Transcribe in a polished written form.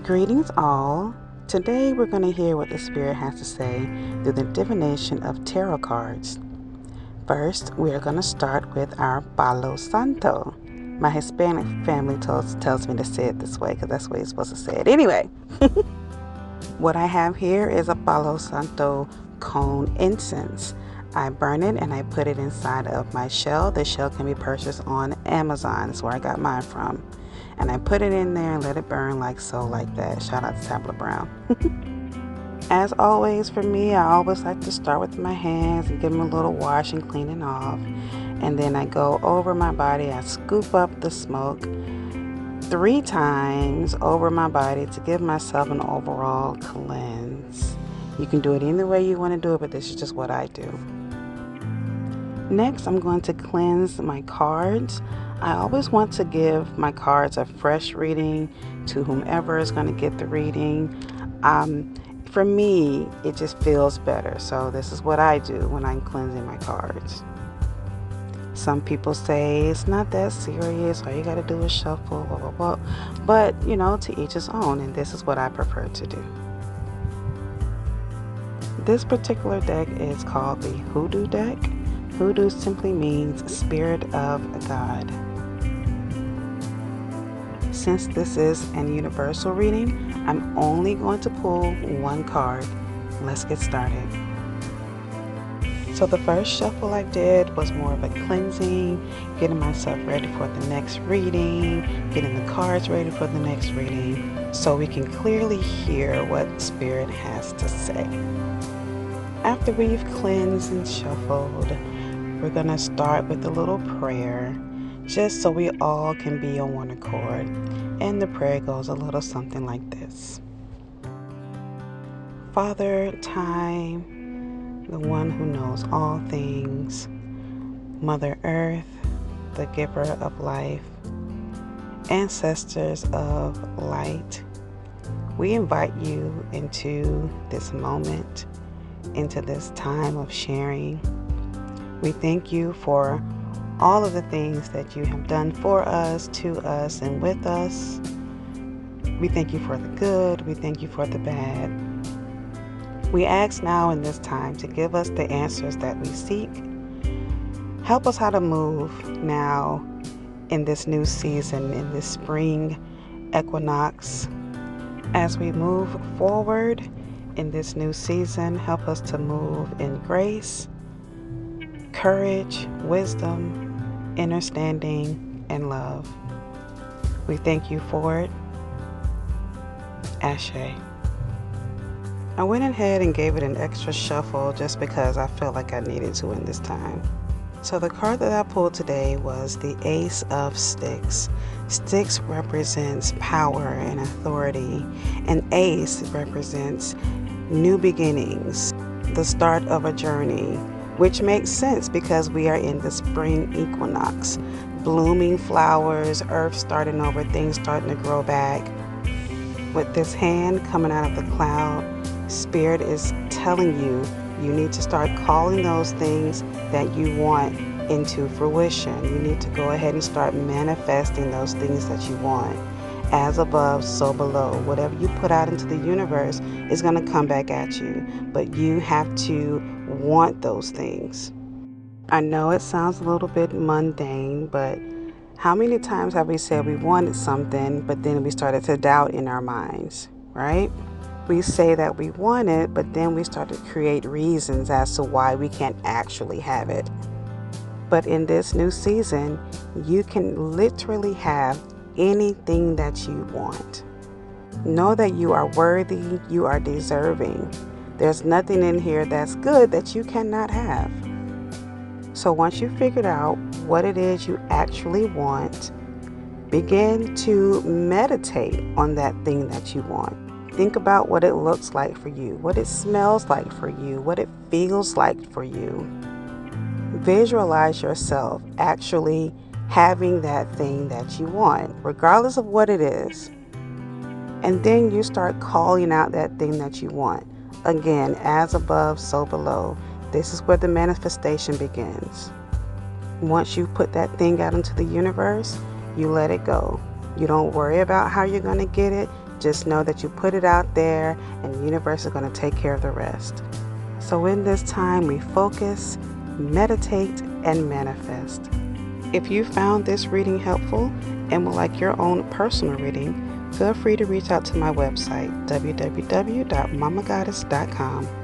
Greetings all. Today we're going to hear what the Spirit has to say through the divination of tarot cards. First, we are going to start with our Palo Santo. My Hispanic family tells me to say it this way because that's the way you're supposed to say it. Anyway, what I have here is a Palo Santo cone incense. I burn it and I put it inside of my shell. The shell can be purchased on Amazon. That's where I got mine from. And I put it in there and let it burn like so, like that. Shout out to Tabla Brown. As always for me, I always like to start with my hands and give them a little wash and cleaning off. And then I go over my body. I scoop up the smoke 3 times over my body to give myself an overall cleanse. You can do it any way you want to do it, but this is just what I do. Next, I'm going to cleanse my cards. I always want to give my cards a fresh reading to whomever is going to get the reading. For me, it just feels better. So this is what I do when I'm cleansing my cards. Some people say it's not that serious. All you got to do is shuffle, blah, blah, blah. But, to each his own. And this is what I prefer to do. This particular deck is called the Hoodoo deck. Hoodoo simply means Spirit of God. Since this is an universal reading, I'm only going to pull 1 card. Let's get started. So the first shuffle I did was more of a cleansing, getting myself ready for the next reading, getting the cards ready for the next reading, so we can clearly hear what Spirit has to say. After we've cleansed and shuffled, we're going to start with a little prayer, just so we all can be on one accord. And the prayer goes a little something like this. Father Time, the one who knows all things, Mother Earth, the giver of life, ancestors of light, we invite you into this moment, into this time of sharing. We thank you for all of the things that you have done for us, to us, and with us. We thank you for the good. We thank you for the bad. We ask now in this time to give us the answers that we seek. Help us how to move now in this new season, in this spring equinox. As we move forward in this new season, help us to move in grace, courage, wisdom, understanding, and love. We thank you for it. Ashe. I went ahead and gave it an extra shuffle just because I felt like I needed to in this time. So the card that I pulled today was the Ace of Sticks. Sticks represents power and authority, and Ace represents new beginnings, the start of a journey, which makes sense because we are in the spring equinox. Blooming flowers, earth starting over, things starting to grow back. With this hand coming out of the cloud, Spirit is telling you, you need to start calling those things that you want into fruition. You need to go ahead and start manifesting those things that you want. As above, so below. Whatever you put out into the universe is going to come back at you. But you have to want those things. I know it sounds a little bit mundane, but how many times have we said we wanted something, but then we started to doubt in our minds, right? We say that we want it, but then we start to create reasons as to why we can't actually have it. But in this new season, you can literally have anything that you want. Know that you are worthy, you are deserving. There's nothing in here that's good that you cannot have. So once you've figured out what it is you actually want, begin to meditate on that thing that you want. Think about what it looks like for you, what it smells like for you, what it feels like for you. Visualize yourself actually having that thing that you want, regardless of what it is. And then you start calling out that thing that you want. Again, as above, so below. This is where the manifestation begins. Once you put that thing out into the universe, you let it go. You don't worry about how you're going to get it. Just know that you put it out there and the universe is going to take care of the rest. So in this time, we focus, meditate, and manifest. If you found this reading helpful and would like your own personal reading, feel free to reach out to my website, www.mamagoddess.com.